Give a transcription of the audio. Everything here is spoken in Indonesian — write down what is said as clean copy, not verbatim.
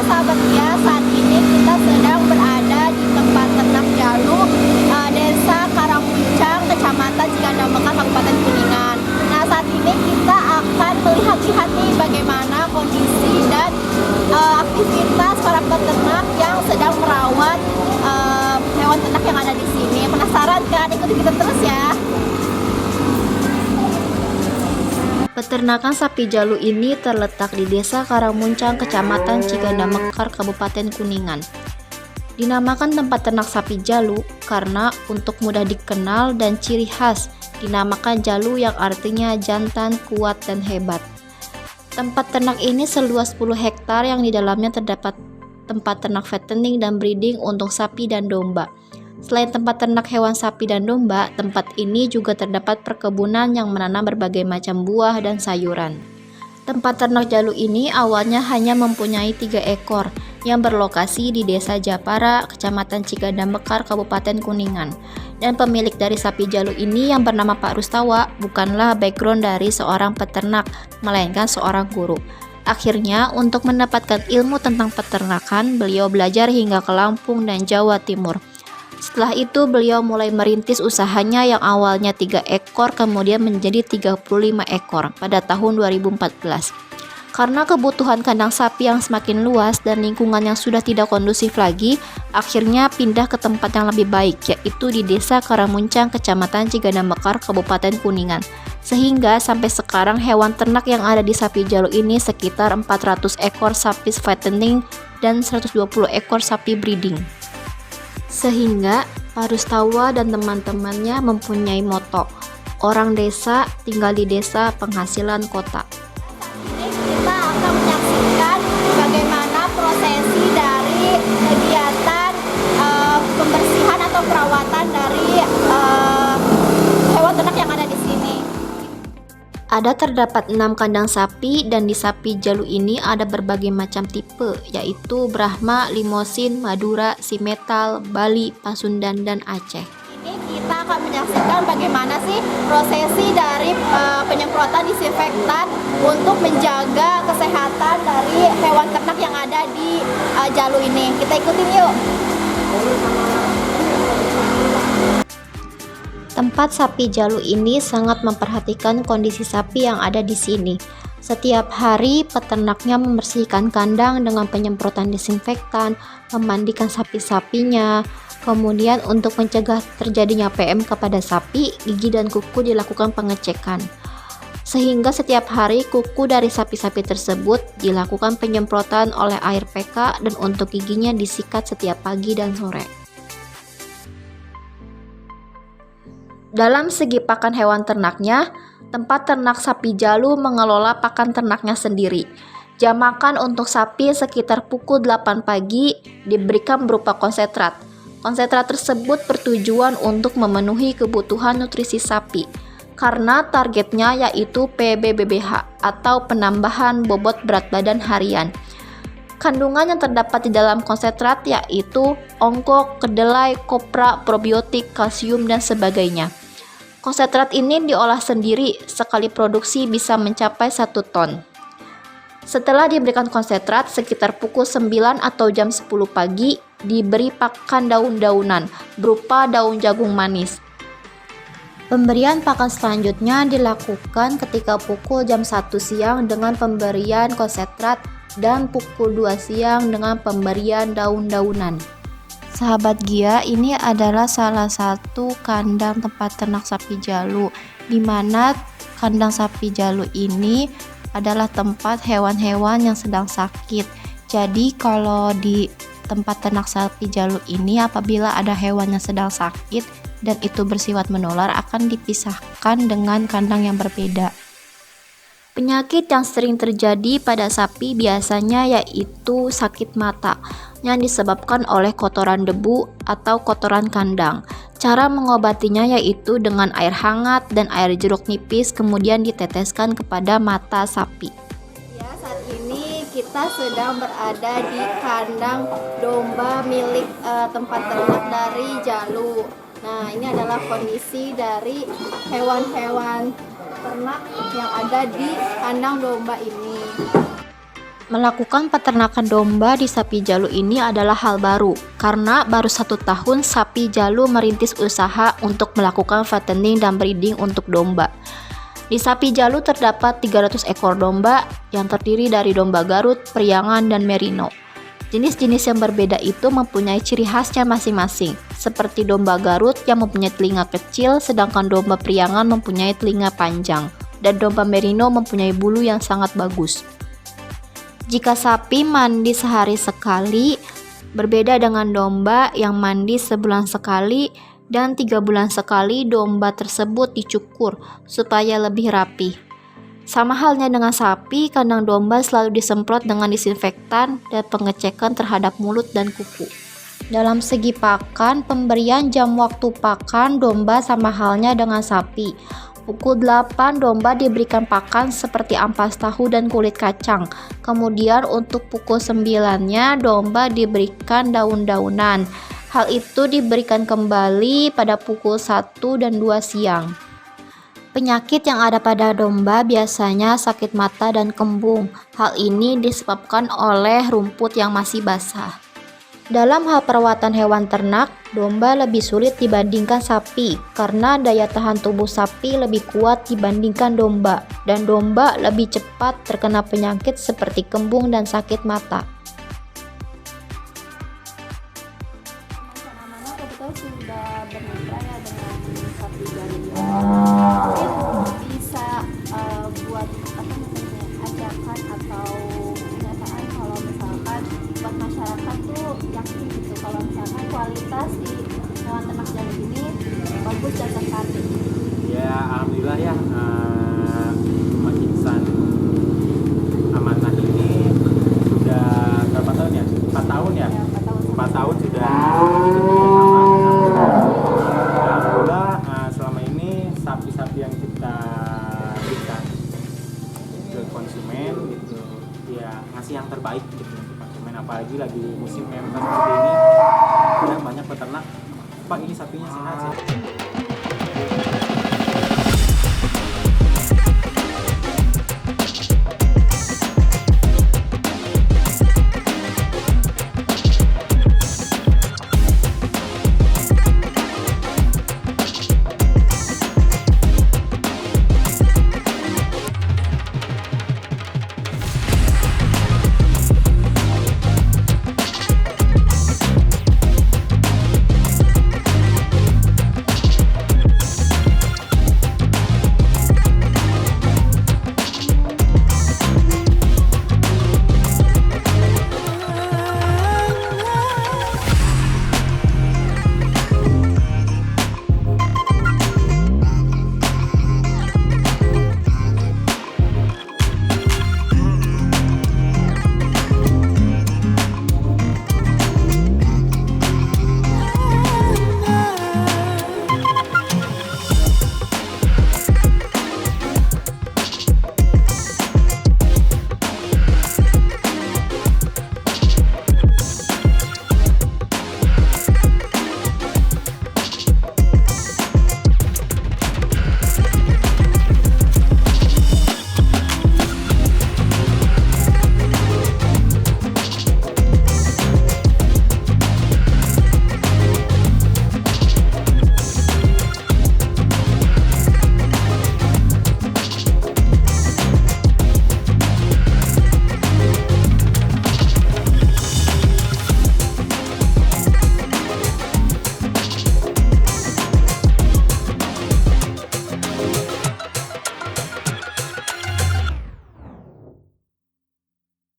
sahabat ya, saat ini kita sedang berada di tempat ternak Jalu, Desa Karangmuncang, Kecamatan Cikandamekar, Kabupaten Kuningan. Nah, saat ini kita akan melihat-lihat nih bagaimana kondisi dan aktivitas para peternak yang sedang merawat hewan ternak yang ada di sini. Penasaran kan? Ikuti kita terus ya. Peternakan sapi Jalu ini terletak di Desa Karangmuncang, Kecamatan Cikandamekar, Kabupaten Kuningan. Dinamakan tempat ternak sapi Jalu karena untuk mudah dikenal dan ciri khas dinamakan Jalu yang artinya jantan, kuat, dan hebat. Tempat ternak ini seluas 10 hektar yang di dalamnya terdapat tempat ternak fattening dan breeding untuk sapi dan domba. Selain tempat ternak hewan sapi dan domba, tempat ini juga terdapat perkebunan yang menanam berbagai macam buah dan sayuran. Tempat ternak Jalu ini awalnya hanya mempunyai 3 ekor yang berlokasi di Desa Japara, Kecamatan Cikandamekar, Kabupaten Kuningan. Dan pemilik dari sapi Jalu ini yang bernama Pak Rustawa bukanlah background dari seorang peternak, melainkan seorang guru. Akhirnya, untuk mendapatkan ilmu tentang peternakan, beliau belajar hingga ke Lampung dan Jawa Timur. Setelah itu beliau mulai merintis usahanya yang awalnya 3 ekor kemudian menjadi 35 ekor pada tahun 2014. Karena kebutuhan kandang sapi yang semakin luas dan lingkungan yang sudah tidak kondusif lagi, akhirnya pindah ke tempat yang lebih baik, yaitu di Desa Karangmuncang, Kecamatan Cikandamekar, Kabupaten Kuningan. Sehingga sampai sekarang hewan ternak yang ada di sapi Jalu ini sekitar 400 ekor sapi fattening dan 120 ekor sapi breeding. Sehingga Pak Rustawa dan teman-temannya mempunyai moto, orang desa tinggal di desa, penghasilan kota. Ini kita akan menyaksikan bagaimana prosesi dari kegiatan pembersihan atau perawatan dari hewan ternak yang ada di sini. Ada terdapat 6 kandang sapi dan di sapi Jalu ini ada berbagai macam tipe, yaitu Brahma, Limosin, Madura, Simetal, Bali, Pasundan, dan Aceh. Ini kita akan menyaksikan bagaimana sih prosesi dari penyemprotan disinfektan untuk menjaga kesehatan dari hewan ternak yang ada di Jalu ini. Kita ikutin yuk. Tempat sapi Jalu ini sangat memperhatikan kondisi sapi yang ada di sini. Setiap hari peternaknya membersihkan kandang dengan penyemprotan disinfektan, memandikan sapi-sapinya. Kemudian untuk mencegah terjadinya PM kepada sapi, gigi dan kuku dilakukan pengecekan. Sehingga setiap hari kuku dari sapi-sapi tersebut dilakukan penyemprotan oleh air PK dan untuk giginya disikat setiap pagi dan sore. Dalam segi pakan hewan ternaknya, tempat ternak sapi Jalu mengelola pakan ternaknya sendiri. Jam makan untuk sapi sekitar pukul 8 pagi diberikan berupa konsentrat. Konsentrat tersebut bertujuan untuk memenuhi kebutuhan nutrisi sapi, karena targetnya yaitu PBBBH atau penambahan bobot berat badan harian. Kandungan yang terdapat di dalam konsentrat yaitu ongkok, kedelai, kopra, probiotik, kalsium, dan sebagainya. Konsentrat ini diolah sendiri, sekali produksi bisa mencapai 1 ton. Setelah diberikan konsentrat sekitar pukul 9 atau jam 10 pagi, diberi pakan daun-daunan berupa daun jagung manis. Pemberian pakan selanjutnya dilakukan ketika pukul jam 1 siang dengan pemberian konsentrat dan pukul 2 siang dengan pemberian daun-daunan. Sahabat Gia, ini adalah salah satu kandang tempat ternak sapi Jalu, di mana kandang sapi Jalu ini adalah tempat hewan-hewan yang sedang sakit. Jadi kalau di tempat ternak sapi Jalu ini, apabila ada hewan yang sedang sakit dan itu bersifat menular, akan dipisahkan dengan kandang yang berbeda. Penyakit yang sering terjadi pada sapi biasanya yaitu sakit mata yang disebabkan oleh kotoran debu atau kotoran kandang. Cara mengobatinya yaitu dengan air hangat dan air jeruk nipis kemudian diteteskan kepada mata sapi. Ya, saat ini kita sedang berada di kandang domba milik tempat ternak dari Jalu. Nah, ini adalah kondisi dari hewan-hewan ternak yang ada di kandang domba ini. Melakukan peternakan domba di Sapi Jalu ini adalah hal baru, karena baru 1 tahun Sapi Jalu merintis usaha untuk melakukan fattening dan breeding untuk domba. Di Sapi Jalu terdapat 300 ekor domba yang terdiri dari domba Garut, Priangan, dan Merino. Jenis-jenis yang berbeda itu mempunyai ciri khasnya masing-masing, seperti domba Garut yang mempunyai telinga kecil, sedangkan domba Priangan mempunyai telinga panjang, dan domba Merino mempunyai bulu yang sangat bagus. Jika sapi mandi sehari sekali, berbeda dengan domba yang mandi sebulan sekali, dan 3 bulan sekali domba tersebut dicukur supaya lebih rapi. Sama halnya dengan sapi, kandang domba selalu disemprot dengan disinfektan dan pengecekan terhadap mulut dan kuku. Dalam segi pakan, pemberian jam waktu pakan domba sama halnya dengan sapi. Pukul 8 domba diberikan pakan seperti ampas tahu dan kulit kacang. Kemudian untuk pukul 9-nya domba diberikan daun-daunan. Hal itu diberikan kembali pada pukul 1 dan 2 siang. Penyakit yang ada pada domba biasanya sakit mata dan kembung. Hal ini disebabkan oleh rumput yang masih basah. Dalam hal perawatan hewan ternak, domba lebih sulit dibandingkan sapi karena daya tahan tubuh sapi lebih kuat dibandingkan domba, dan domba lebih cepat terkena penyakit seperti kembung dan sakit mata. Anak-anak kita sudah bermitra ya dengan Sapi Jalu. Mungkin bisa buat ajakan atau pernyataan kalau misalkan buat masyarakat tuh yakin gitu kalau misalkan kualitas di hewan ternak Jalu ini bagus dan sehat. Ya alhamdulillah ya, Mas Iksan Amanah ini sudah berapa tahun ya? 4 tahun ya? 4 tahun sudah alhamdulillah. Selama ini sapi-sapi yang kita berikan ke konsumen gitu ya, ngasih yang terbaik gitu untuk konsumen, apalagi lagi musim pmk seperti ini. Banyak peternak, Pak ini sapinya sehat sih.